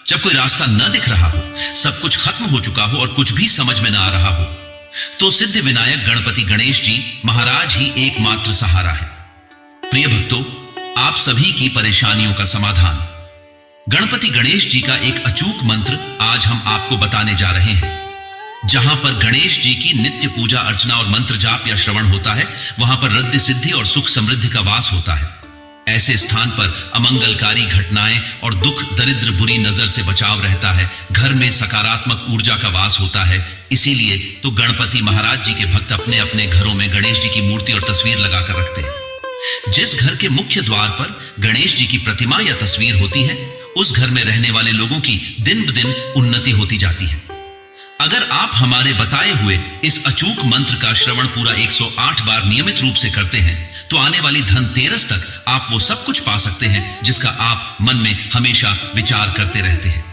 जब कोई रास्ता न दिख रहा हो, सब कुछ खत्म हो चुका हो और कुछ भी समझ में न आ रहा हो, तो सिद्धि विनायक गणपति गणेश जी महाराज ही एकमात्र सहारा है। प्रिय भक्तों, आप सभी की परेशानियों का समाधान गणपति गणेश जी का एक अचूक मंत्र आज हम आपको बताने जा रहे हैं। जहां पर गणेश जी की नित्य पूजा अर्चना और मंत्र जाप या श्रवण होता है, वहां पर रिद्धि सिद्धि और सुख समृद्धि का वास होता है। ऐसे स्थान पर अमंगलकारी घटनाएं और दुख दरिद्र बुरी नजर से बचाव रहता है। घर में सकारात्मक ऊर्जा का वास होता है। इसीलिए तो गणपति महाराज जी के भक्त अपने अपने घरों में गणेश जी की मूर्ति और तस्वीर लगाकर रखते हैं। जिस घर के मुख्य द्वार पर गणेश जी की प्रतिमा या तस्वीर होती है, उस घर में रहने वाले लोगों की दिन ब दिन उन्नति होती जाती है। अगर आप हमारे बताए हुए इस अचूक मंत्र का श्रवण पूरा 108 बार नियमित रूप से करते हैं, तो आने वाली धनतेरस तक आप वो सब कुछ पा सकते हैं जिसका आप मन में हमेशा विचार करते रहते हैं।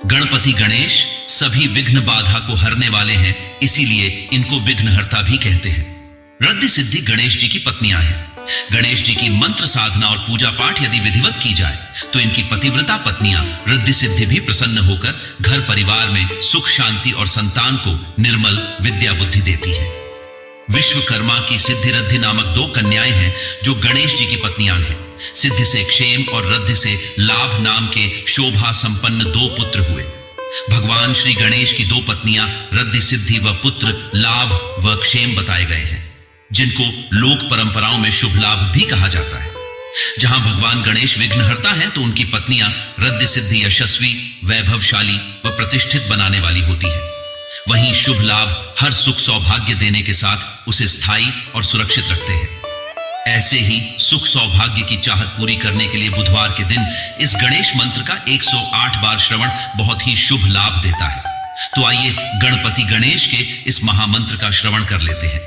गणपति गणेश सभी विघ्न बाधा को हरने वाले हैं, इसीलिए इनको विघ्नहर्ता भी कहते हैं। रिद्धि सिद्धि गणेश जी की पत्नियां हैं। गणेश जी की मंत्र साधना और पूजा पाठ यदि विधिवत की जाए, तो इनकी पतिव्रता पत्नियां रिद्धि सिद्धि भी प्रसन्न होकर घर परिवार में सुख शांति और संतान को निर्मल विद्या बुद्धि देती है। विश्वकर्मा की सिद्धि रिद्धि नामक 2 कन्याएं हैं जो गणेश जी की पत्नियां हैं। सिद्धि से क्षेम और रिद्धि से लाभ नाम के शोभा संपन्न 2 पुत्र हुए। भगवान श्री गणेश की 2 पत्नियां रिद्धि सिद्धि व पुत्र लाभ व क्षेम बताए गए हैं, जिनको लोक परंपराओं में शुभ लाभ भी कहा जाता है। जहां भगवान गणेश विघ्नहर्ता हैं, तो उनकी पत्नियां रिद्धि सिद्धि यशस्वी, वैभवशाली व प्रतिष्ठित बनाने वाली होती है। वहीं शुभ लाभ हर सुख सौभाग्य देने के साथ उसे स्थायी और सुरक्षित रखते हैं। ऐसे ही सुख सौभाग्य की चाहत पूरी करने के लिए बुधवार के दिन इस गणेश मंत्र का 108 बार श्रवण बहुत ही शुभ लाभ देता है। तो आइए गणपति गणेश के इस महामंत्र का श्रवण कर लेते हैं।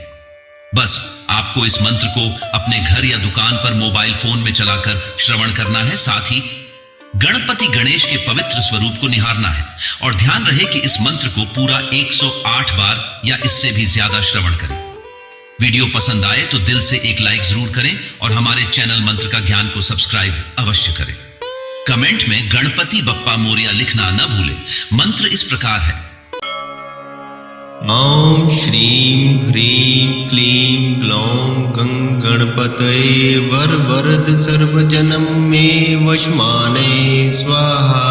बस आपको इस मंत्र को अपने घर या दुकान पर मोबाइल फोन में चलाकर श्रवण करना है। साथ ही गणपति गणेश के पवित्र स्वरूप को निहारना है और ध्यान रहे कि इस मंत्र को पूरा 108 बार या इससे भी ज्यादा श्रवण करें। वीडियो पसंद आए तो दिल से एक लाइक जरूर करें और हमारे चैनल मंत्र का ज्ञान को सब्सक्राइब अवश्य करें। कमेंट में गणपति बप्पा मोरिया लिखना न भूलें। मंत्र इस प्रकार है। ओम श्रीं ह्रीं क्लीं ग्लौं गणपतये वरवरद सर्वजनं मे वशमाने स्वाहा।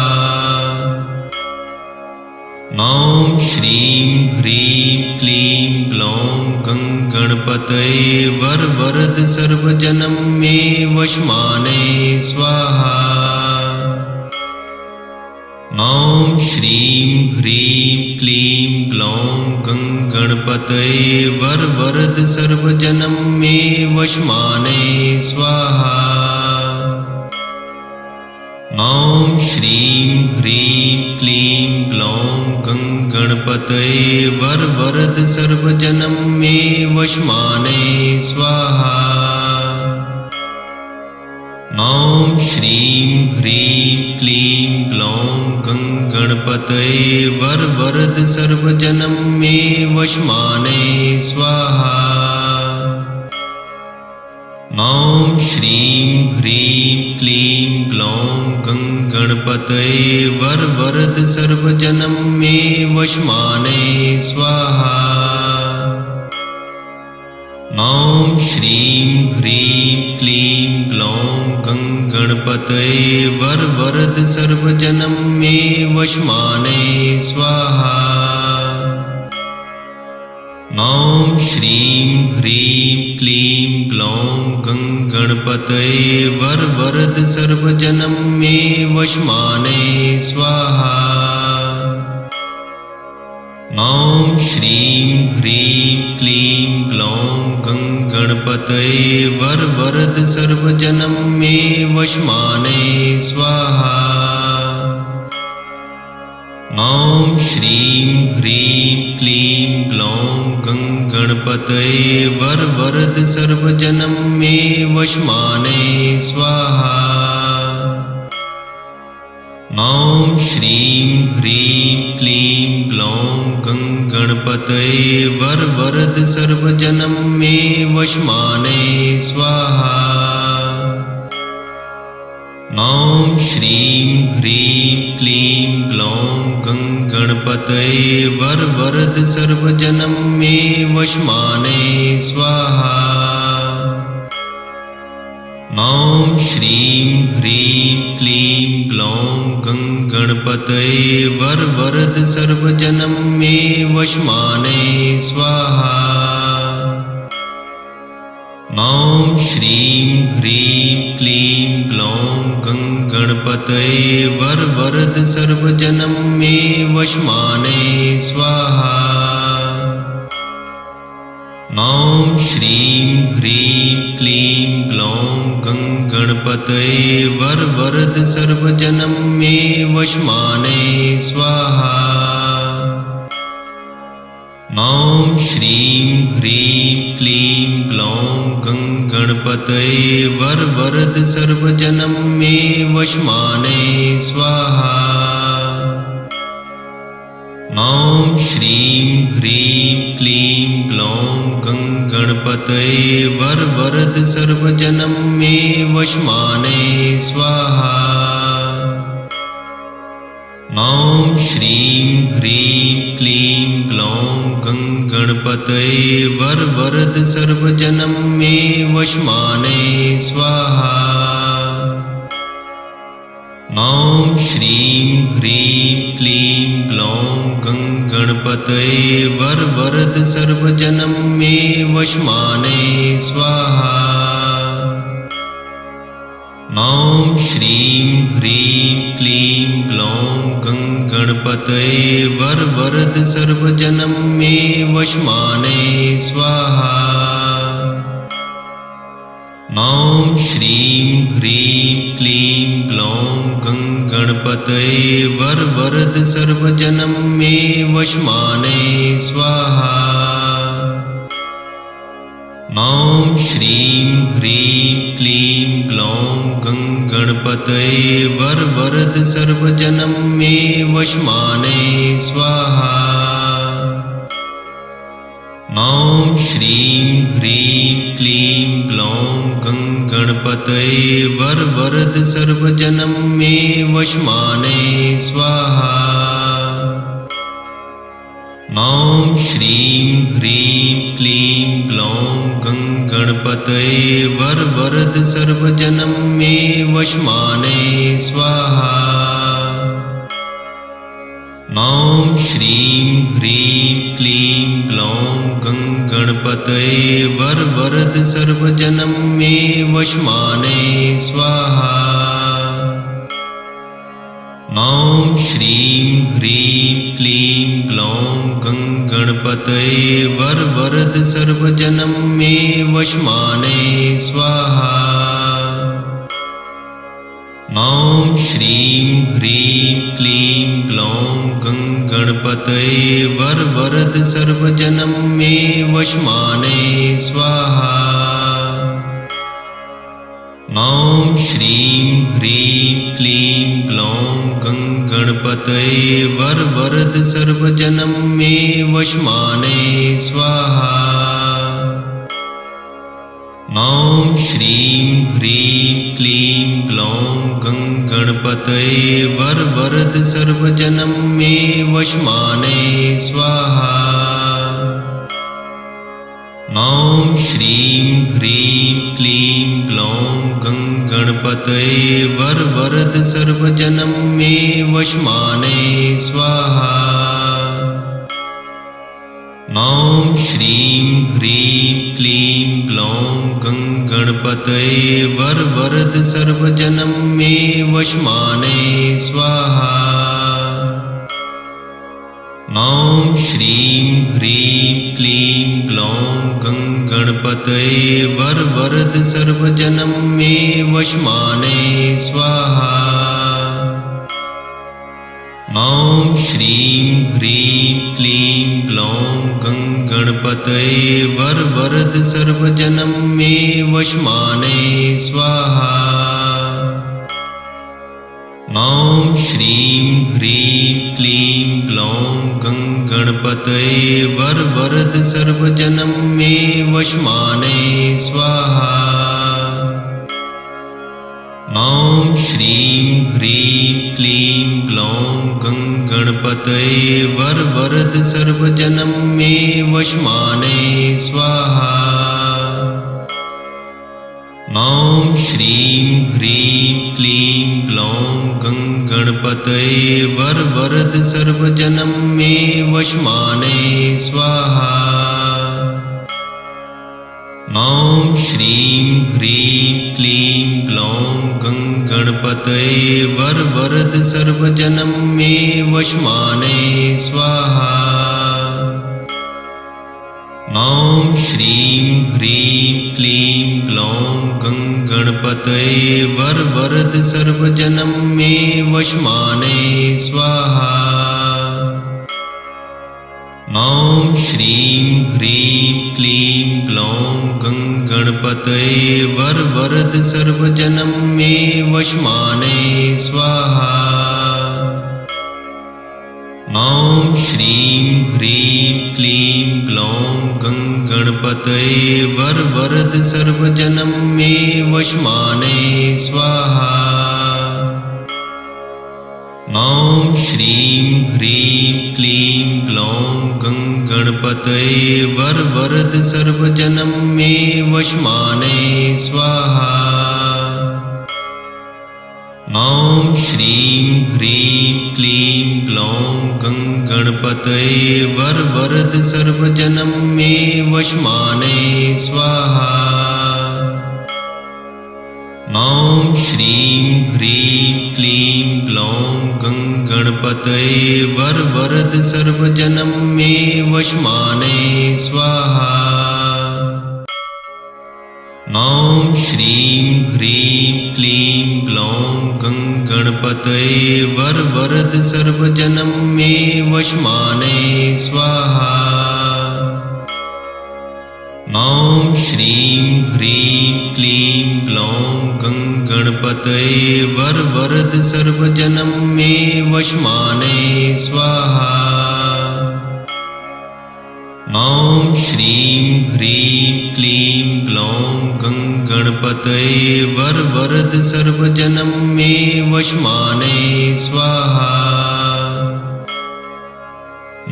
ओम श्रीं ह्रीं क्लीं ग्लौं गणपतये वरवरद सर्वजनं मे वशमाने स्वाहा। ओम श्रीं ह्रीं क्लीं ग्लौं गणपतये वरवरद सर्वजनं मे वशमाने स्वाहा। ओम श्रीं ह्रीं क्लीं ग्लौं गणपतये वरवरद सर्वजनं मे वशमाने स्वाहा। ओम श्रीं ह्रीं क्लीं ग्लौं गणपतये वरवरद सर्वजनं मे वशमाने स्वाहा। ओम श्रीं ह्रीं क्लीं ग्लौं गणपतये वरवरद सर्वजनं मे वशमाने स्वाहा। ओम श्रीं ह्रीं क्लीं ग्लौं गणपतये वरवरद सर्वजनं मे वशमाने स्वाहा। ओम श्रीं ह्रीं क्लीं ग्लौं गणपतये वरवरद सर्वजनं मे वशमाने स्वाहा। ओम श्रीं ह्रीं क्लीं ग्लौं गणपतये वरवरद सर्वजनं मे वशमाने स्वाहा। ओम श्रीं ह्रीं क्लीं ग्लौं गणपतये वरवरद सर्वजनं मे वशमाने स्वाहा। ओम श्रीं ह्रीं क्लीं ग्लौं गणपतये वरवरद सर्वजनं मे वशमाने स्वाहा। ओम श्रीं ह्रीं क्लीं ग्लौं गणपतये वरवरद सर्वजनं मे वशमाने स्वाहा। ॐ श्रीं ह्रीं क्लीं ग्लौं गणपतये वरवरद सर्वजनं मे वशमाने स्वाहा। ॐ श्रीं ह्रीं क्लीं ग्लौं गणपतये वरवरद सर्वजनं मे वशमाने स्वाहा। ॐ श्रीं ह्रीं क्लीं ग्लौं गणपतये वरवरद सर्वजनं मे वशमाने स्वाहा। ॐ श्रीं ह्रीं क्लीं ग्लौं गणपतये वरवरद सर्वजनं मे वशमाने स्वाहा। ॐ श्रीं ह्रीं क्लीं ग्लौं गणपतये वरवरद सर्वजनं मे वशमाने स्वाहा। ॐ श्रीं ह्रीं क्लीं ग्लौं गणपतये वरवरद सर्वजनं मे वशमाने स्वाहा। ॐ श्रीं ह्रीं क्लीं ग्लौं गणपतये वरवरद सर्वजनं मे वशमाने स्वाहा। ॐ श्रीं ह्रीं क्लीं ग्लौं गणपतये वरवरद सर्वजनं मे वशमाने स्वाहा। ॐ श्रीं ह्रीं क्लीं ग्लौं गणपतये वरवरद सर्वजनं मे वशमाने स्वाहा। ॐ श्रीं ह्रीं क्लीं ग्लौं गणपतये वरवरद सर्वजनं मे वशमाने स्वाहा। ॐ श्रीं ह्रीं क्लीं ग्लौं गणपतये वरवरद सर्वजनं मे वशमाने स्वाहा। ॐ श्रीं ह्रीं क्लीं ग्लौं गणपतये वरवरद सर्वजनं मे वशमाने स्वाहा। ॐ श्रीं ह्रीं क्लीं ग्लौं गणपतये वरवरद सर्वजनं मे वशमाने स्वाहा। ॐ श्रीं ह्रीं क्लीं ग्लौं गणपतये वरवरद सर्वजनं मे वशमाने स्वाहा। ॐ श्रीं ह्रीं क्लीं ग्लौं गणपतये वरवरद सर्वजनं मे वशमाने स्वाहा। ॐ श्रीं ह्रीं क्लीं ग्लौं गणपतये वरवरद सर्वजनं मे वशमाने स्वाहा। ॐ श्रीं ह्रीं क्लीं ग्लौं गणपतये वरवरद सर्वजनं मे वशमाने स्वाहा। ॐ श्रीं ह्रीं क्लीं ग्लौं गणपतये वरवरद सर्वजनं मे वशमाने स्वाहा। ॐ श्रीं ह्रीं क्लीं ग्लौं गणपतये वरवरद सर्वजनं मे वशमाने स्वाहा। ॐ श्रीं ह्रीं क्लीं ग्लौं गणपतये वरवरद सर्वजनं मे वशमाने स्वाहा। ॐ श्रीं ह्रीं क्लीं ग्लौं गणपतये वरवरद सर्वजनं मे वशमाने स्वाहा। ॐ श्रीं ह्रीं क्लीं ग्लौं गणपतये वरवरद सर्वजनं मे वशमाने स्वाहा। ॐ श्रीं ह्रीं क्लीं ग्लौं गं गणपतये वरवरद सर्वजनं मे वशमाने स्वाहा। ॐ श्रीं ह्रीं क्लीं ग्लौं गं गणपतये वरवरद सर्वजनं मे वशमाने स्वाहा। ॐ श्रीं ह्रीं क्लीं ग्लौं गं गणपतये वरवरद सर्वजनं मे वशमाने स्वाहा। ॐ श्रीं ह्रीं क्लीं ग्लौं गं गणपतये वरवरद सर्वजनं मे वशमाने स्वाहा। ॐ श्रीं ह्रीं क्लीं ग्लौं गं गणपतये वरवरद सर्वजनं मे वशमाने स्वाहा। ॐ श्रीं ह्रीं क्लीं ग्लौं गं गणपतये वरवरद सर्वजनं मे वशमाने स्वाहा। ॐ श्रीं ह्रीं क्लीं ग्लौं गं गणपतये वरवरद सर्वजनं मे वशमाने स्वाहा। ॐ श्रीं ह्रीं क्लीं ग्लौं गं गणपतये वरवरद सर्वजनं मे वशमाने स्वाहा। ॐ श्रीं ह्रीं क्लीं ग्लौं गं गणपतये वरवरद सर्वजनं मे वशमाने स्वाहा। ॐ श्रीं ह्रीं क्लीं ग्लौं गं गणपतये वरवरद सर्वजनं मे वशमाने स्वाहा। ॐ श्रीं ह्रीं क्लीं ग्लौं गं गणपतये वरवरद सर्वजनं मे वशमाने स्वाहा। ॐ श्रीं ह्रीं क्लीं ग्लौं गं गणपतये वरवरद सर्वजनं मे वशमाने स्वाहा।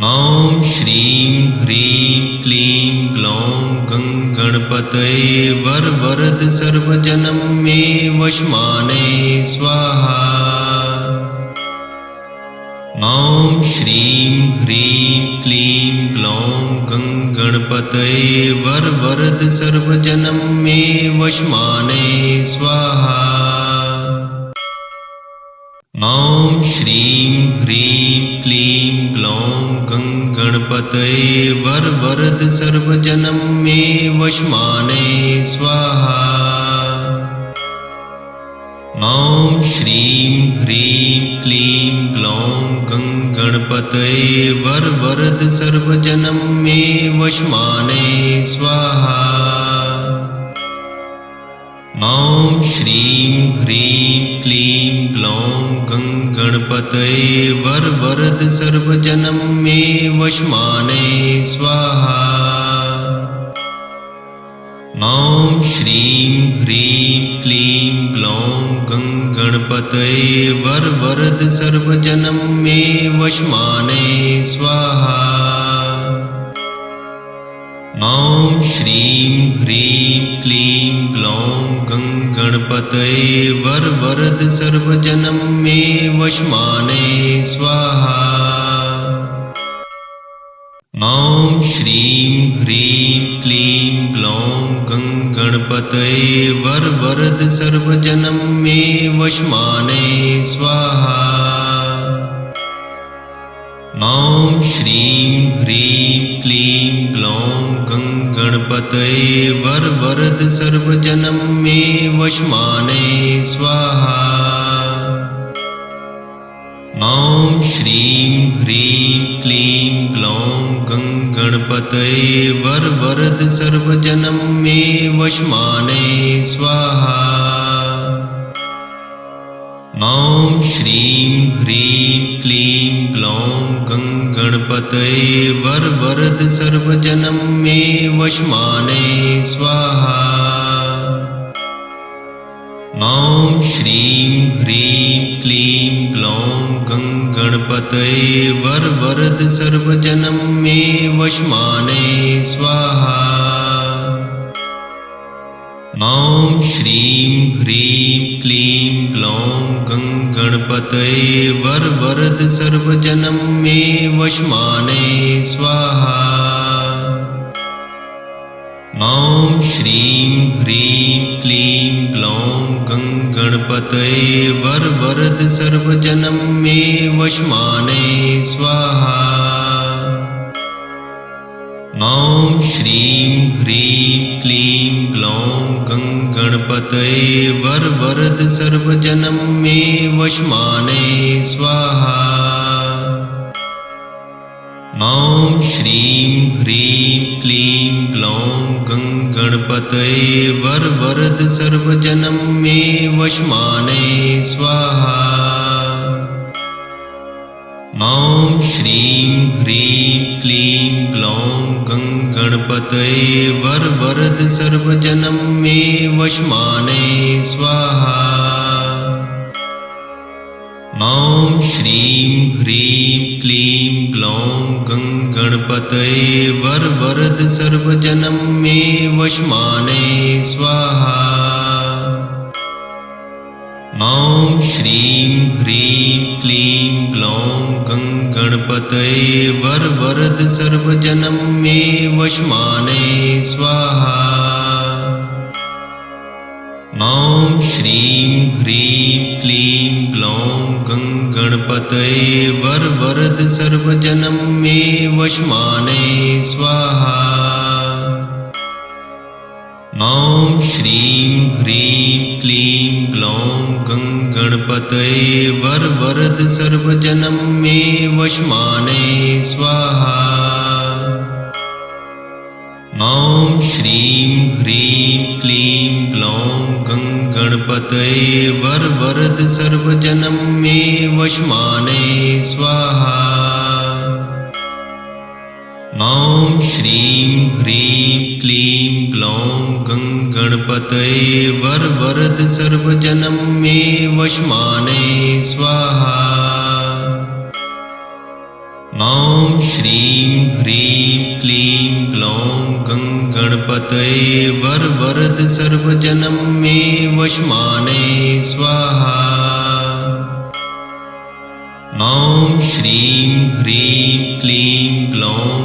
ॐ श्रीं ह्रीं क्लीं ग्लौं गं गणपतये वरवरद सर्वजनं मे वशमाने स्वाहा। ॐ श्रीं ह्रीं क्लीं ग्लौं गं गणपतये वरवरद सर्वजनं मे वशमाने स्वाहा। ॐ श्रीं ह्रीं क्लीं ग्लौं गं गणपतये वरवरद सर्वजनं मे वशमाने स्वाहा। ॐ श्रीं ह्रीं क्लीं ग्लौं गं गणपतये वरवरद सर्वजनं मे वशमाने स्वाहा। ॐ श्रीं ह्रीं क्लीं ग्लौं गं गणपतये वरवरद सर्वजनं मे वशमाने स्वाहा। ॐ श्रीं ह्रीं क्लीं ग्लौं गं गणपतये वरवरद सर्वजनं मे वशमाने स्वाहा। ॐ श्रीं ह्रीं क्लीं ग्लौं गं गणपतये वरवरद सर्वजनं मे वशमाने स्वाहा। ॐ श्रीं ह्रीं क्लीं ग्लौं गं गणपतये वरवरद सर्वजनं मे वशमाने स्वाहा। ॐ श्रीं ह्रीं क्लीं ग्लौं गं गणपतये वरवरद सर्वजनं मे वशमाने स्वाहा। ॐ श्रीं ह्रीं क्लीं ग्लौं गं गणपतये वरवरद सर्वजनं मे वशमाने स्वाहा। ॐ श्रीं ह्रीं क्लीं ग्लौं गं गणपतये वरवरद सर्वजनं मे वशमाने स्वाहा। ॐ श्रीं ह्रीं क्लीं ग्लौं गणपतये वरवरद सर्वजनं मे वशमाने स्वाहा। ॐ श्रीं ह्रीं क्लीं ग्लौं गणपतये वरवरद सर्वजनं मे वशमाने स्वाहा। ॐ श्रीं ह्रीं क्लीं ग्लौं गणपतये वरवरद सर्वजनं मे वशमाने स्वाहा। ॐ श्रीं ह्रीं क्लीं ग्लौं गणपतये वरवरद सर्वजनं मे वशमाने स्वाहा। ॐ श्रीं ह्रीं क्लीं ग्लौं गणपतये वरवरद सर्वजनं मे वशमाने स्वाहा। ॐ श्रीं ह्रीं क्लीं ग्लौं गणपतये वरवरद सर्वजनं मे वशमाने स्वाहा। ॐ श्रीं ह्रीं क्लीं ग्लौं गणपतये वरवरद सर्वजनं मे वशमाने स्वाहा। ॐ श्रीं ह्रीं क्लीं ग्लौं गणपतये वरवरद सर्वजनं मे वशमाने स्वाहा। ॐ श्रीं ह्रीं क्लीं ग्लौं गणपतये वरवरद सर्वजनं मे वशमाने स्वाहा। ॐ श्रीं ह्रीं क्लीं ग्लौं गणपतये वरवरद सर्वजनं मे वशमाने स्वाहा। ॐ श्रीं ह्रीं क्लीं ग्लौं गणपतये वरवरद सर्वजनं मे वशमाने स्वाहा। ॐ श्रीं ह्रीं क्लीं ग्लौं गणपतये वरवरद सर्वजनं मे वशमाने स्वाहा। ॐ श्रीं ह्रीं क्लीं ग्लौं गणपतये वरवरद सर्वजनं मे वशमाने स्वाहा। ॐ श्रीं ह्रीं क्लीं ग्लौं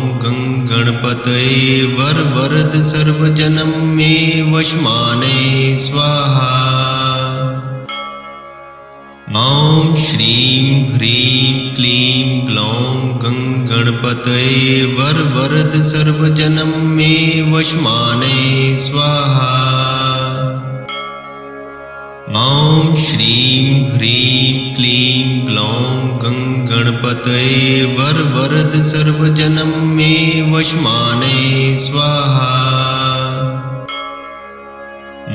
गणपतये वरवरद सर्वजनं मे वशमाने स्वाहा। ॐ श्रीं ह्रीं क्लीं ग्लौं गणपतये वरवरद सर्वजनं मे वशमाने स्वाहा। ॐ श्रीं ह्रीं क्लीं ग्लौं गणपतये वरवरद सर्वजनं मे वशमाने स्वाहा।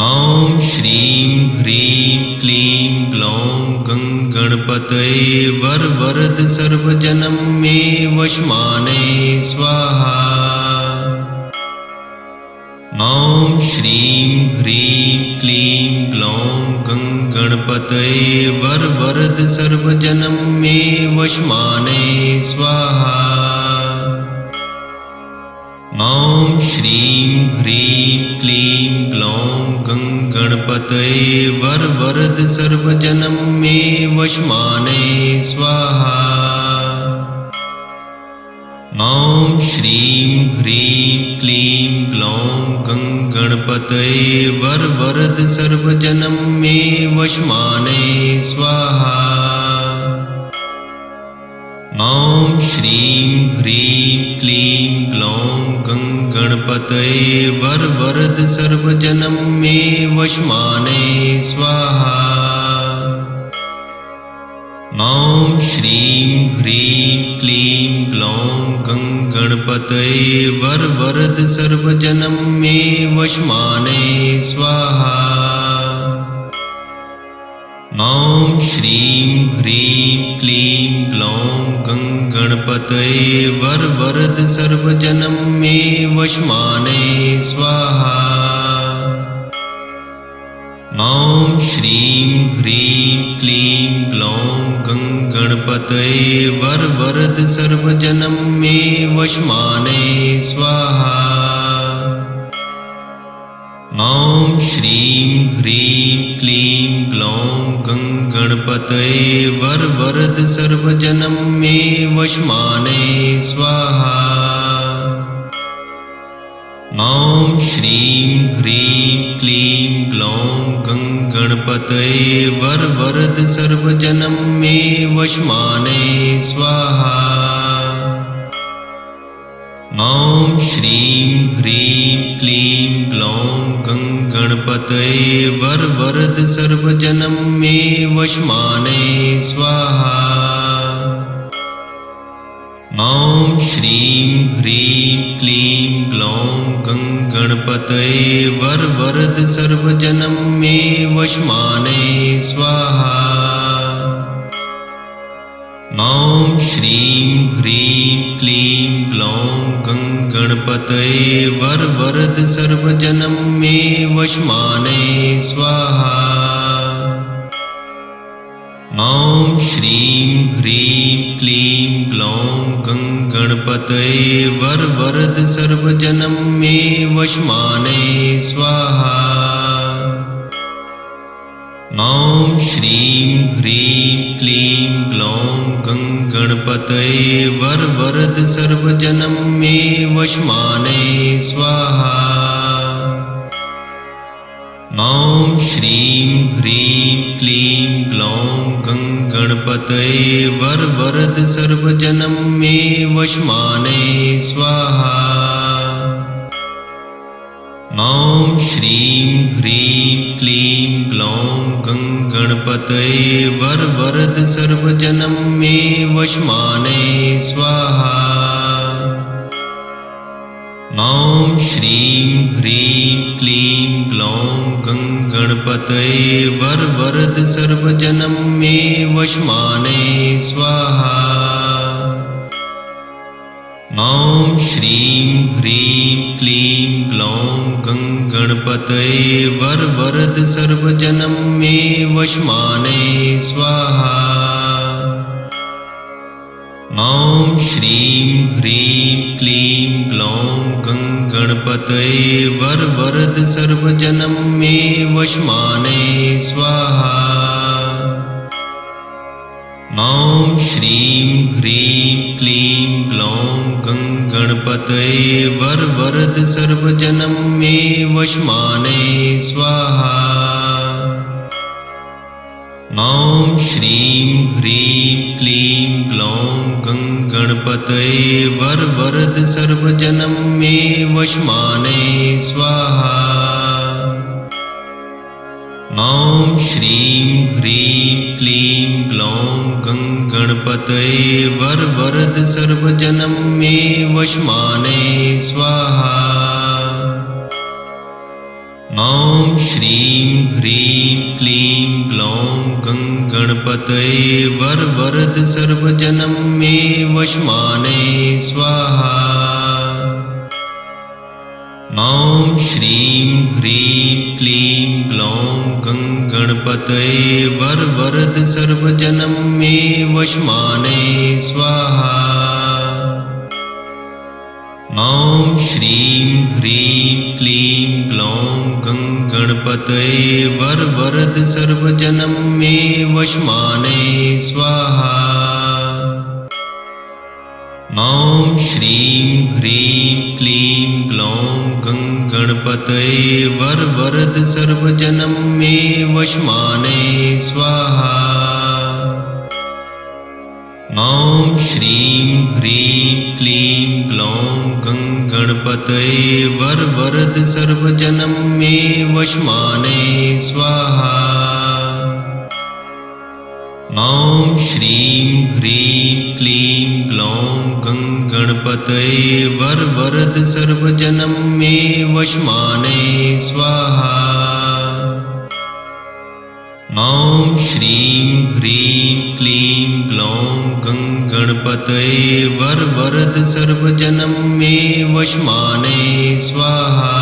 ॐ श्रीं ह्रीं क्लीं ग्लौं गणपतये वरवरद सर्वजनं मे वशमाने स्वाहा। ॐ श्रीं ह्रीं क्लीं ग्लौं गणपतये वरवरद सर्वजनं मे वशमाने स्वाहा। ॐ श्रीं ह्रीं क्लीं ग्लौं गणपतये वरवरद सर्वजनं मे वशमाने स्वाहा। ॐ श्रीं ह्रीं क्लीं ग्लौं गणपतये वरवरद सर्वजनं मे वशमाने स्वाहा। ॐ श्रीं ह्रीं क्लीं ग्लौं गणपतये वरवरद सर्वजनं मे वशमाने स्वाहा। ॐ श्रीं ह्रीं क्लीं ग्लौं गणपतये वरवरद सर्वजनं मे वशमाने स्वाहा। ॐ श्रीं ह्रीं क्लीं ग्लौं गणपतये वरवरद सर्वजनं मे वशमाने स्वाहा। ॐ ॐ श्रीं ह्रीं क्लीं ग्लौं गणपतये वरवरद सर्वजनं मे वशमाने स्वाहा। ॐ श्रीं ह्रीं क्लीं ग्लौं गणपतये वरवरद सर्वजनं मे वशमाने स्वाहा। ॐ श्रीं ह्रीं क्लीं ग्लौं गणपतये वरवरद सर्वजनं मे वशमाने स्वाहा। ॐ श्रीं ह्रीं क्लीं ग्लौं गणपतये वरवरद सर्वजनं मे वशमाने स्वाहा। ॐ श्रीं ह्रीं क्लीं ग्लौं गणपतये वरवरद सर्वजनं मे वशमाने स्वाहा। ॐ श्रीं ह्रीं क्लीं ग्लौं गणपतये वरवरद सर्वजनं मे वशमाने स्वाहा। ॐ श्रीं ह्रीं क्लीं ग्लौं गणपतये वरवरद सर्वजनं मे वशमाने स्वाहा। ॐ श्रीं ह्रीं क्लीं ग्लौं गणपतये वरवरद सर्वजनं मे वशमाने स्वाहा। ॐ श्रीं ह्रीं क्लीं ग्लौं गणपतये वरवरद सर्वजनं मे वशमाने स्वाहा। ॐ श्रीं ह्रीं क्लीं ग्लौं गणपतये वरवरद सर्वजनं मे वशमाने स्वाहा। ॐ श्रीं ह्रीं क्लीं ग्लौं गणपतये वरवरद सर्वजनं मे वशमाने स्वाहा। ॐ श्रीं ह्रीं क्लीं ग्लौं गणपतये वरवरद सर्वजनं मे वशमाने स्वाहा। ॐ श्रीं ह्रीं क्लीं ग्लौं गणपतये वरवरद सर्वजनं मे वशमाने स्वाहा। ॐ श्रीं ह्रीं क्लीं ग्लौं गणपतये वरवरद सर्वजनं मे वशमाने स्वाहा। ॐ श्रीं ह्रीं क्लीं ग्लौं गणपतये वरवरद सर्वजनं मे वशमाने स्वाहा। ॐ श्रीं ह्रीं क्लीं ग्लौं गणपतये वरवरद सर्वजनं मे वशमाने स्वाहा। ॐ श्रीं ह्रीं क्लीं ग्लौं गणपतये वरवरद सर्वजनं मे वशमाने स्वाहा। ॐ श्रीं ह्रीं क्लीं ग्लौं गणपतये वरवरद सर्वजनं मे वशमाने स्वाहा। ॐ श्रीं ह्रीं क्लीं ग्लौं गणपतये वरवरद सर्वजनं मे वशमाने स्वाहा। ॐ श्रीं ह्रीं क्लीं ग्लौं गणपतये वरवरद सर्वजनं मे वशमाने स्वाहा। ॐ श्रीं ह्रीं क्लीं ग्लौं गणपतये वरवरद सर्वजनं मे वशमाने स्वाहा। ॐ श्रीं ह्रीं क्लीं ग्लौं गणपतये वरवरद सर्वजनं मे वशमाने स्वाहा। ॐ श्रीं ह्रीं क्लीं ग्लौं गणपतये वरवरद सर्वजनं मे वशमाने स्वाहा।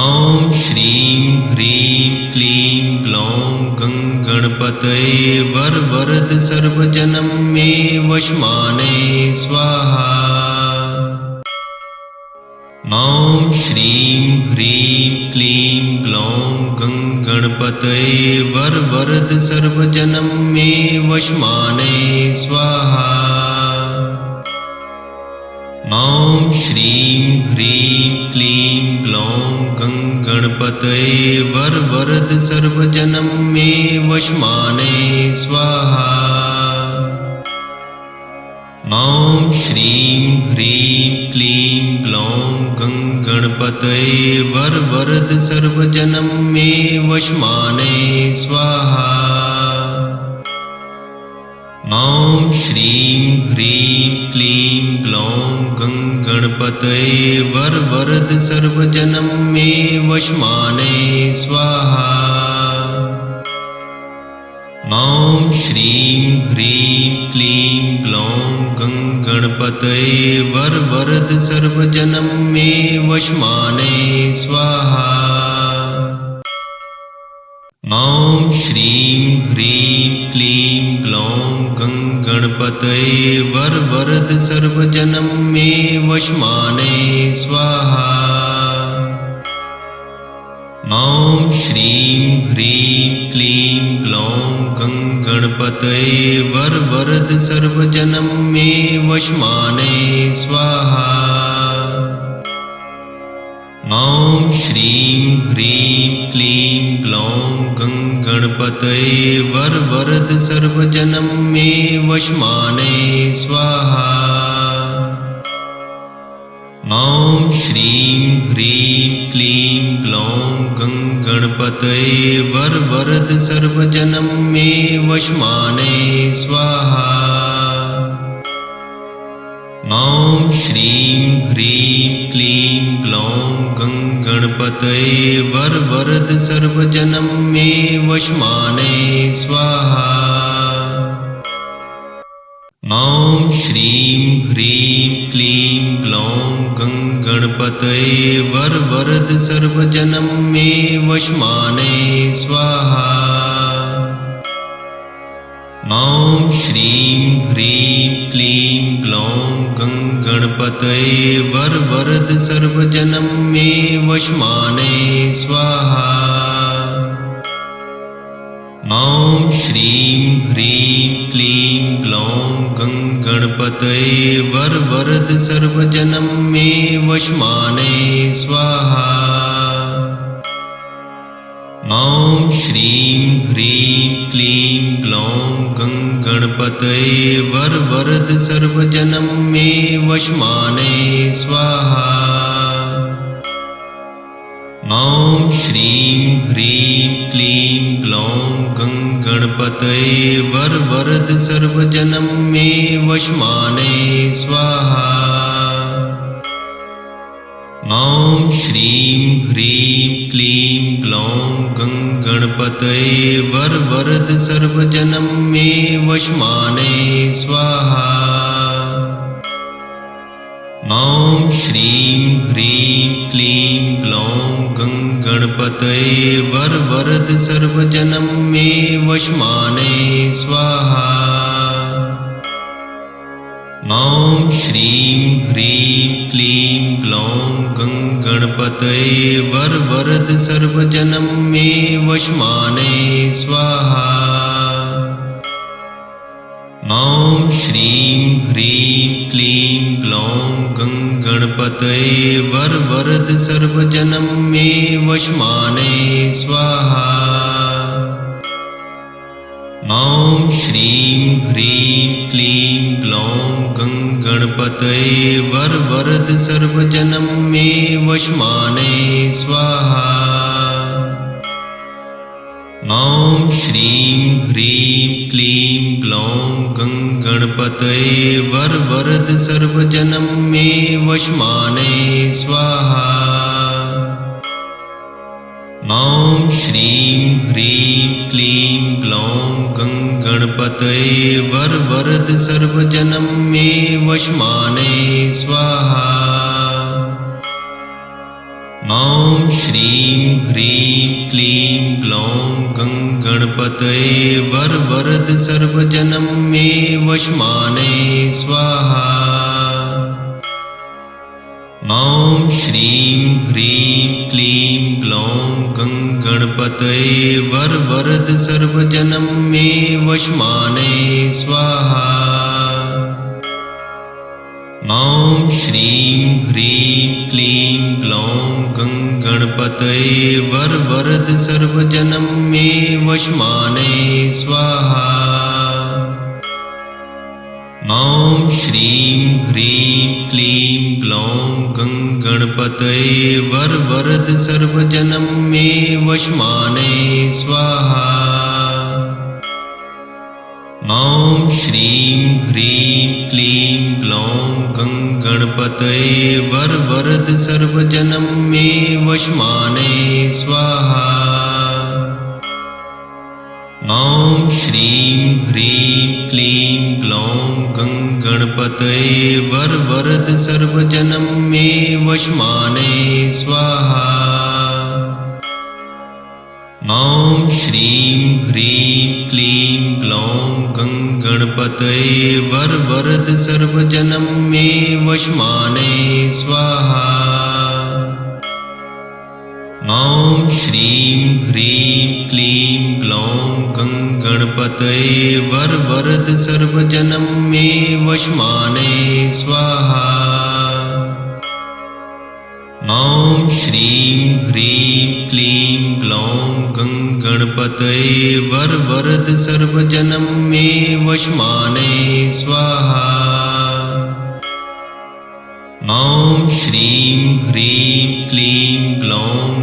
ॐ श्रीं ह्रीं क्लीं ग्लौं गणपतये वरवरद सर्वजनं मे वशमाने स्वाहा। ॐ श्रीं ह्रीं क्लीं ग्लौं गणपतये वरवरद सर्वजनं मे वशमाने स्वाहा। ॐ श्रीं ह्रीं क्लीं ग्लौं गणपतये वरवरद सर्वजनं मे वशमाने स्वाहा। ॐ श्रीं ह्रीं क्लीं ग्लौं गणपतये वरवरद सर्वजनं मे वशमाने स्वाहा। ॐ श्रीं ह्रीं क्लीं ग्लौं गणपतये वरवरद सर्वजनं मे वशमाने स्वाहा। ॐ श्रीं ह्रीं क्लीं ग्लौं गणपतये वरवरद सर्वजनं मे वशमाने स्वाहा। ॐ श्रीं ह्रीं क्लीं ग्लौं गणपतये वरवरद सर्वजनं मे वशमाने स्वाहा। ॐ श्रीं ह्रीं क्लीं ग्लौं गणपतये वरवरद सर्वजनं मे वशमाने स्वाहा। ॐ श्रीं ह्रीं क्लीं ग्लौं गणपतये वरवरद सर्वजनं मे वशमाने स्वाहा। ॐ श्रीं ह्रीं क्लीं ग्लौं गणपतये वरवरद सर्वजनं मे वशमाने स्वाहा। ॐ श्रीं ह्रीं क्लीं ग्लौं गणपतये वरवरद सर्वजनं मे वशमाने स्वाहा। ॐ श्रीं ह्रीं क्लीं ग्लौं गणपतये वरवरद सर्वजनं मे वशमाने स्वाहा। ॐ श्रीं ह्रीं क्लीं ग्लौं गणपतये वरवरद सर्वजनं मे वशमाने स्वाहा। ॐ श्रीं ह्रीं क्लीं ग्लौं गणपतये वरवरद सर्वजनं मे वशमाने स्वाहा। ॐ श्रीं ह्रीं क्लीं ग्लौं गणपतये वरवरद सर्वजनं मे वशमाने स्वाहा। ॐ श्रीं ह्रीं क्लीं ग्लौं गणपतये वरवरद सर्वजनं मे वशमाने स्वाहा। ॐ श्रीं ह्रीं क्लीं ग्लौं गणपतये वरवरद सर्वजनं मे वशमाने स्वाहा। ॐ श्रीं ह्रीं क्लीं ग्लौं गणपतये वरवरद सर्वजनं मे वशमाने स्वाहा। ॐ श्रीं ह्रीं क्लीं ग्लौं गणपतये वरवरद सर्वजनं मे वशमाने स्वाहा। ॐ श्रीं ह्रीं क्लीं ग्लौं गणपतये वरवरद सर्वजनं मे वशमाने स्वाहा। ॐ श्रीं ह्रीं क्लीं ग्लौं गणपतये वरवरद सर्वजनं मे वशमाने स्वाहा। ॐ श्रीं ह्रीं क्लीं ग्लौं गणपतये वरवरद सर्वजनं मे वशमाने स्वाहा। ॐ श्रीं ह्रीं क्लीं ग्लौं गणपतये वरवरद सर्वजनं मे वशमाने स्वाहा। ॐ श्रीं ह्रीं क्लीं ग्लौं गणपतये वरवरद सर्वजनं मे वशमाने स्वाहा। ॐ श्रीं ह्रीं क्लीं ग्लौं गणपतये वरवरद सर्वजनं मे वशमाने स्वाहा। ॐ श्रीं ह्रीं क्लीं ग्लौं गणपतये वरवरद सर्वजनं मे वशमाने स्वाहा। ॐ श्रीं ह्रीं क्लीं ग्लौं गणपतये वरवरद सर्वजनं मे वशमाने स्वाहा। ॐ श्रीं ह्रीं क्लीं ग्लौं गणपतये वरवरद सर्वजनं मे वशमाने स्वाहा। ॐ श्रीं ह्रीं क्लीं ग्लौं गणपतये वरवरद सर्वजनं मे वशमाने स्वाहा। ॐ श्रीं ह्रीं क्लीं ग्लौं गणपतये वरवरद सर्वजनं मे वशमाने स्वाहा। ॐ श्रीं ह्रीं क्लीं ग्लौं गणपतये वरवरद सर्वजनं मे वशमाने स्वाहा। ॐ श्रीं ह्रीं क्लीं ग्लौं गणपतये वरवरद सर्वजनं मे वशमाने स्वाहा। ॐ श्रीं ह्रीं क्लीं ग्लौं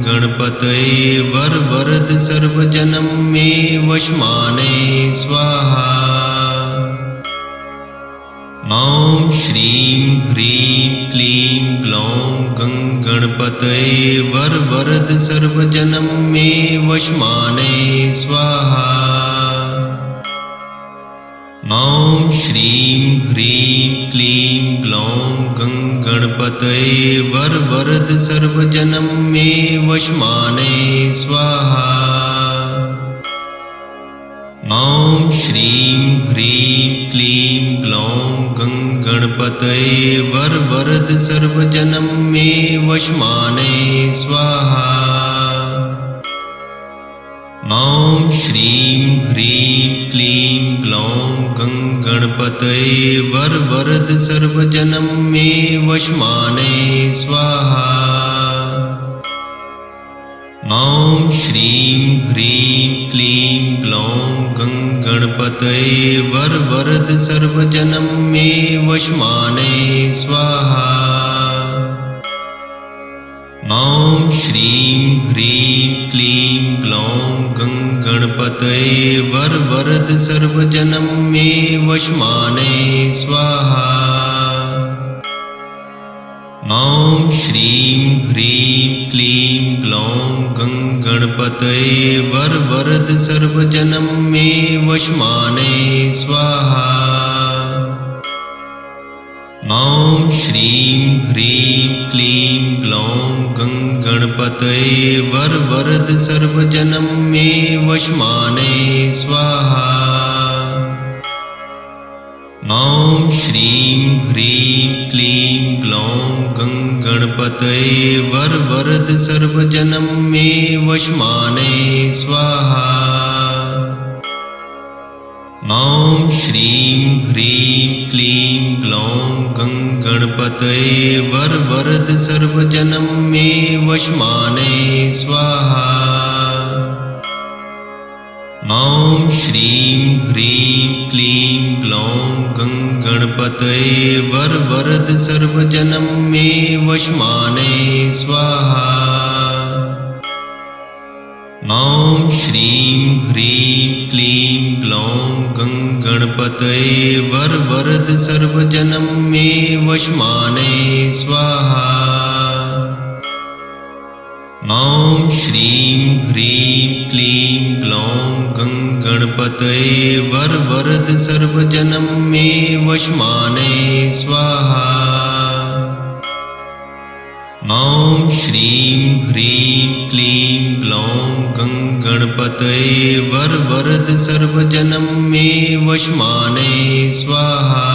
गणपतये वरवरद सर्वजनं मे वशमाने स्वाहा। ॐ श्रीं ह्रीं क्लीं ग्लौं गणपतये वरवरद सर्वजनं मे वशमाने स्वाहा। ॐ श्रीं ह्रीं क्लीं ग्लौं गणपतये वरवरद सर्वजनं मे वशमाने स्वाहा। ॐ श्रीं ह्रीं क्लीं ग्लौं गणपतये वरवरद सर्वजनं मे वशमाने स्वाहा। ॐ श्रीं ह्रीं क्लीं ग्लौं गणपतये वरवरद सर्वजनं मे वशमाने स्वाहा। ॐ श्रीं ह्रीं क्लीं ग्लौं गणपतये वरवरद सर्वजनं मे वशमाने स्वाहा। ॐ श्रीं ह्रीं क्लीं ग्लौं गणपतये वरवरद सर्वजनं मे वशमाने स्वाहा। ॐ श्रीं ह्रीं क्लीं ग्लौं गणपतये वरवरद सर्वजनं मे वशमाने स्वाहा। ॐ श्रीं ह्रीं क्लीं ग्लौं गणपतये वरवरद सर्वजनं मे वशमाने स्वाहा। ॐ श्रीं ह्रीं क्लीं ग्लौं गणपतये वरवरद सर्वजनं मे वशमाने स्वाहा। ॐ श्रीं ह्रीं क्लीं ग्लौं गणपतये वरवरद सर्वजनं मे वशमाने स्वाहा। ॐ श्रीं ह्रीं क्लीं ग्लौं गणपतये वरवरद सर्वजनं मे वशमाने स्वाहा। ॐ श्रीं ह्रीं क्लीं ग्लौं गणपतये वरवरद सर्वजनं मे वशमाने स्वाहा। ॐ श्रीं ह्रीं क्लीं ग्लौं गणपतये वरवरद सर्वजनं मे वशमाने स्वाहा। ॐ श्रीं ह्रीं क्लीं ग्लौं गं गणपतये वरवरद सर्वजनं मे वशमाने स्वाहा।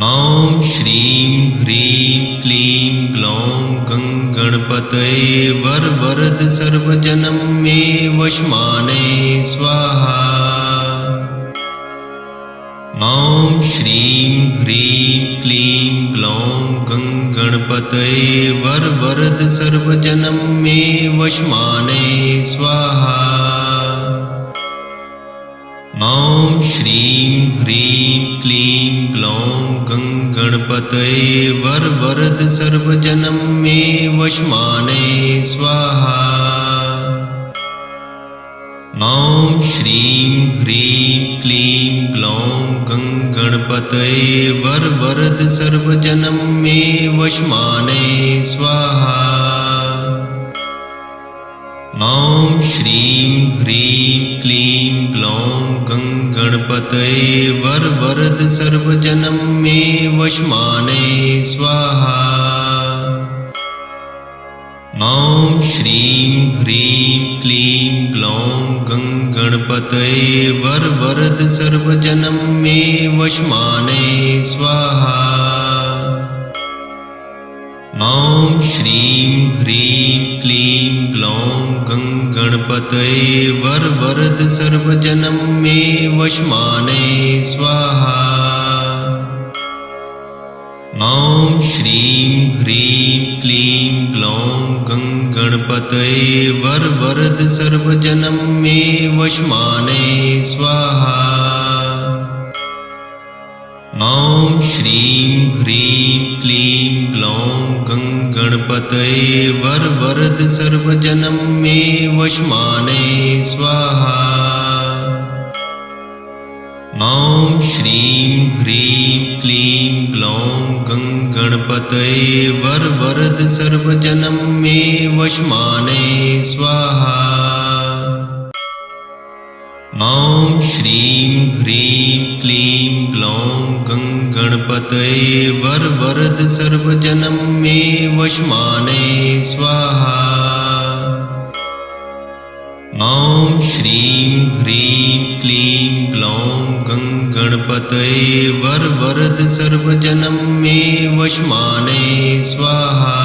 ॐ श्रीं ह्रीं क्लीं ग्लौं गं गणपतये वरवरद सर्वजनं मे वशमाने स्वाहा। ॐ श्रीं ह्रीं क्लीं ग्लौं गं गणपतये वरवरद सर्वजनं मे वशमाने स्वाहा। ॐ श्रीं ह्रीं क्लीं ग्लौं गं गणपतये वरवरद सर्वजनं मे वशमाने स्वाहा। ॐ श्रीं ह्रीं क्लीं ग्लौं गं गणपतये वरवरद सर्वजनं मे वशमाने स्वाहा। ॐ श्रीं ह्रीं क्लीं ग्लौं गं गणपतये वरवरद सर्वजनं मे वशमाने स्वाहा। ॐ श्रीं ह्रीं क्लीं ग्लौं गं गणपतये वरवरद सर्वजनं मे वशमाने स्वाहा। ॐ श्रीं ह्रीं क्लीं ग्लौं गं गणपतये वरवरद सर्वजनं मे वशमाने स्वाहा। ॐ श्रीं ह्रीं क्लीं ग्लौं गं गणपतये वरवरद सर्वजनं मे वशमाने स्वाहा। ॐ श्रीं ह्रीं क्लीं ग्लौं गं गणपतये वरवरद सर्वजनं मे वशमाने स्वाहा। ॐ श्रीं ह्रीं क्लीं ग्लौं गं गणपतये वरवरद सर्वजनं मे वशमाने स्वाहा। ॐ श्रीं ह्रीं क्लीं ग्लौं गं गणपतये वरवरद सर्वजनं मे वशमाने स्वाहा। ॐ श्रीं ह्रीं क्लीं ग्लौं गं गणपतये वरवरद सर्वजनं मे वशमाने स्वाहा।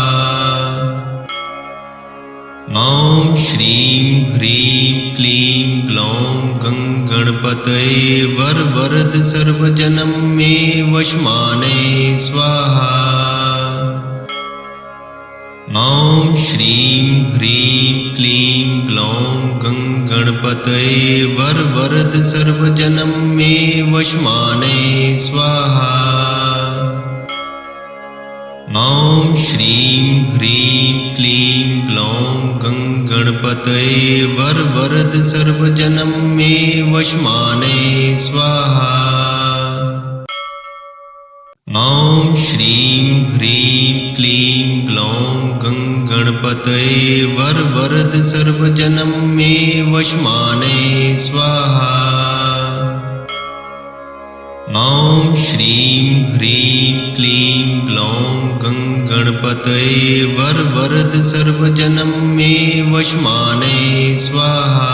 ॐ श्रीं ह्रीं क्लीं ग्लौं गं गणपतये वरवरद सर्वजनं मे वशमाने स्वाहा। ॐ श्रीं ह्रीं क्लीं ग्लौं गं गणपतये वरवरद सर्वजनं मे वशमाने स्वाहा। ॐ श्रीं ह्रीं क्लीं ग्लौं गं गणपतये वरवरद सर्वजनं मे वशमाने स्वाहा। ॐ श्रीं ह्रीं क्लीं ग्लौं गं गणपतये वरवरद सर्वजनं मे वशमाने स्वाहा। ॐ श्रीं ह्रीं क्लीं ग्लौं गं गणपतये वरवरद सर्वजनं मे वशमाने स्वाहा।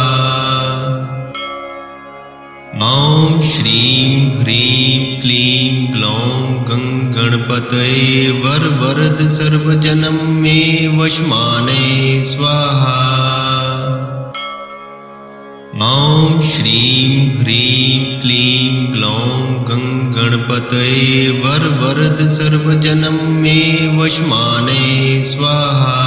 ॐ श्रीं ह्रीं क्लीं ग्लौं गं गणपतये वरवरद सर्वजनं मे वशमाने स्वाहा। ॐ श्रीं ह्रीं क्लीं ग्लौं गं गणपतये वरवरद सर्वजनं मे वशमाने स्वाहा।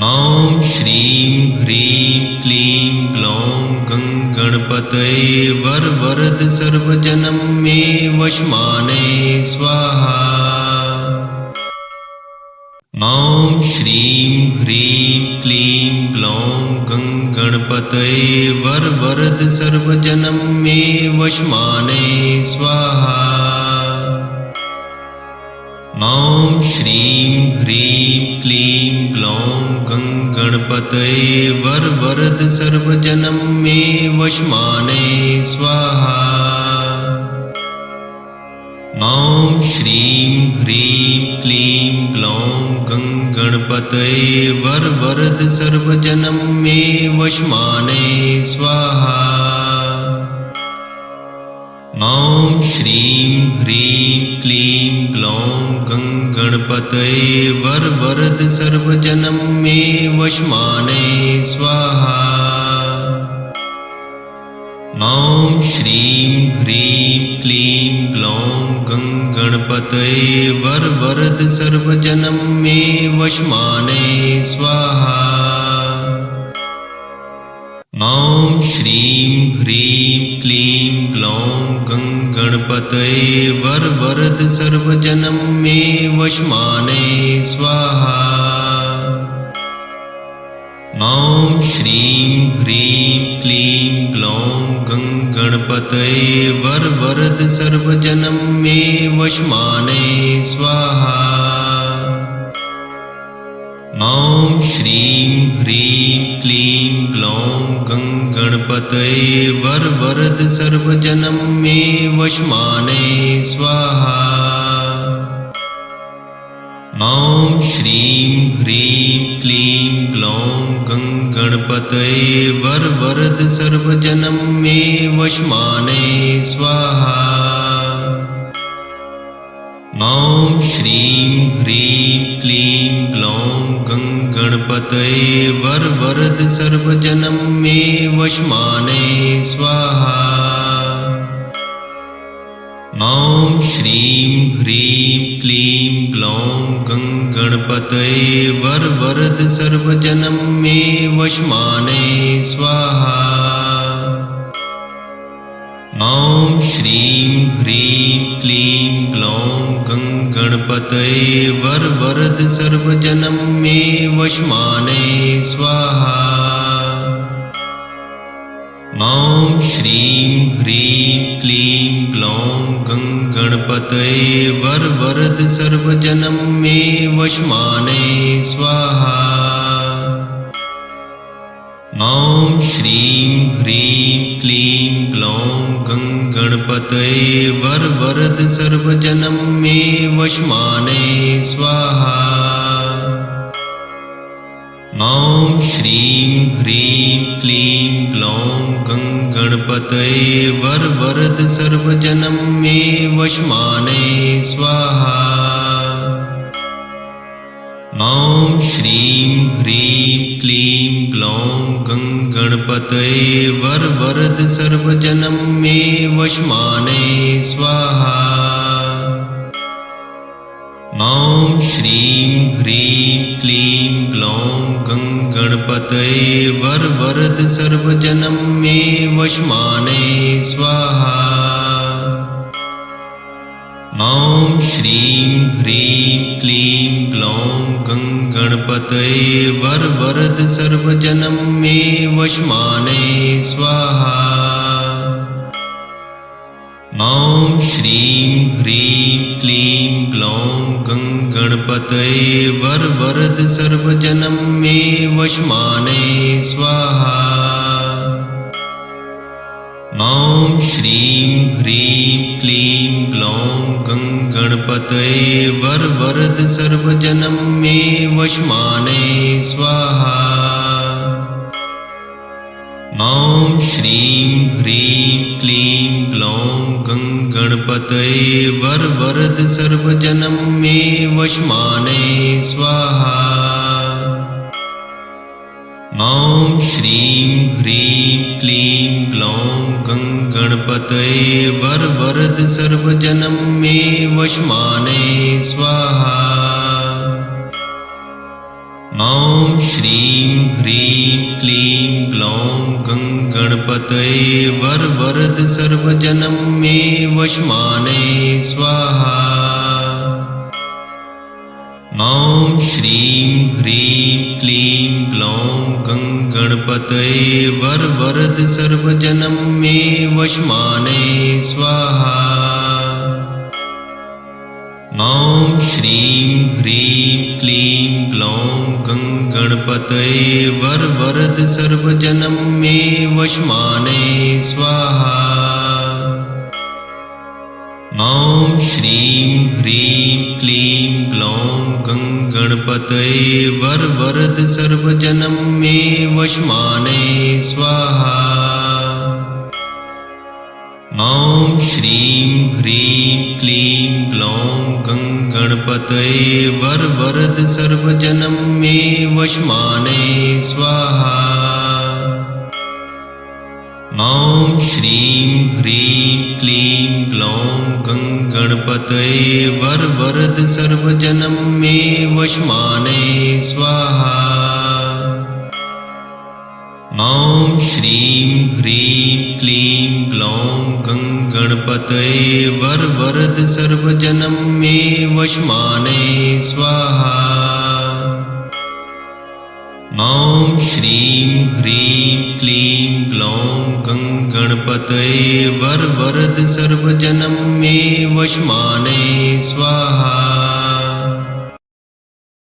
ॐ श्रीं ह्रीं क्लीं ग्लौं गं गणपतये वरवरद सर्वजनं मे वशमाने स्वाहा। ॐ श्रीं ह्रीं क्लीं ग्लौं गं गणपतये वरवरद सर्वजनं मे वशमाने स्वाहा। ॐ श्रीं ह्रीं क्लीं ग्लौं गं गणपतये वरवरद सर्वजनं मे वशमाने स्वाहा। ॐ श्रीं ह्रीं क्लीं ग्लौं गणपतये वरवरद सर्वजनं मे वशमाने स्वाहा। ॐ श्रीं ह्रीं क्लीं ग्लौं गणपतये वरवरद सर्वजनं मे वशमाने स्वाहा। ॐ श्रीं ह्रीं क्लीं ग्लौं गणपतये वरवरद सर्वजनं मे वशमाने स्वाहा। ॐ श्रीं ह्रीं क्लीं ग्लौं गणपतये वरवरद सर्वजनं मे वशमाने स्वाहा। ॐ श्रीं ह्रीं क्लीं ग्लौं गणपतये वरवरद सर्वजनं मे वशमाने स्वाहा। ॐ श्रीं ह्रीं क्लीं ग्लौं गणपतये वरवरद सर्वजनं मे वशमाने स्वाहा। ॐ श्रीं ह्रीं क्लीं ग्लौं गणपतये वरवरद सर्वजनं मे वशमाने स्वाहा। ॐ श्रीं ह्रीं क्लीं ग्लौं गणपतये वरवरद सर्वजनं मे वशमाने स्वाहा। ॐ श्रीं ह्रीं क्लीं ग्लौं गणपतये वरवरद सर्वजनं मे वशमाने स्वाहा। ॐ श्रीं ह्रीं क्लीं ग्लौं गणपतये वरवरद सर्वजनं मे वशमाने स्वाहा। ॐ श्रीं ह्रीं क्लीं ग्लौं गणपतये वरवरद सर्वजनं मे वशमाने स्वाहा। ॐ श्रीं ह्रीं क्लीं ग्लौं गणपतये वरवरद सर्वजनं मे वशमाने स्वाहा। ॐ श्रीं ह्रीं क्लीं ग्लौं गणपतये वरवरद सर्वजनं मे वशमाने स्वाहा। ॐ श्रीं ह्रीं क्लीं ग्लौं गणपतये वरवरद सर्वजनं मे वशमाने स्वाहा। ॐ श्रीं ह्रीं क्लीं ग्लौं गणपतये वरवरद सर्वजनं मे वशमाने स्वाहा। ॐ श्रीं ह्रीं क्लीं ग्लौं गणपतये वरवरद सर्वजनं मे वशमाने स्वाहा। ॐ श्रीं ह्रीं क्लीं ग्लौं गणपतये वरवरद सर्वजनं मे वशमाने स्वाहा। ॐ श्रीं ह्रीं क्लीं ग्लौं गणपतये वरवरद सर्वजनं मे वशमाने स्वाहा। ॐ श्रीं ह्रीं क्लीं ग्लौं गणपतये वरवरद सर्वजनं मे वशमाने स्वाहा। ॐ श्रीं ह्रीं क्लीं ग्लौं गणपतये वरवरद सर्वजनं मे वशमाने स्वाहा। ॐ श्रीं ह्रीं क्लीं ग्लौं गणपतये वरवरद सर्वजनं मे वशमाने स्वाहा। ॐ श्रीं ह्रीं क्लीं ग्लौं गणपतये वरवरद सर्वजनं मे वशमाने स्वाहा। ॐ श्रीं ह्रीं क्लीं ग्लौं गणपतये वरवरद सर्वजनं मे वशमाने स्वाहा। ॐ श्रीं ह्रीं क्लीं ग्लौं गणपतये वरवरद सर्वजनं मे वशमाने स्वाहा। ॐ श्रीं ह्रीं क्लीं ग्लौं गणपतये वरवरद सर्वजनं मे वशमाने स्वाहा। ॐ श्रीं ह्रीं क्लीं ग्लौं गणपतये वरवरद सर्वजनं मे वशमाने स्वाहा। ॐ श्रीं ह्रीं क्लीं ग्लौं गणपतये वरवरद सर्वजनं मे वशमाने स्वाहा। ॐ श्रीं ह्रीं क्लीं ग्लौं गणपतये वरवरद सर्वजनं मे वशमाने स्वाहा।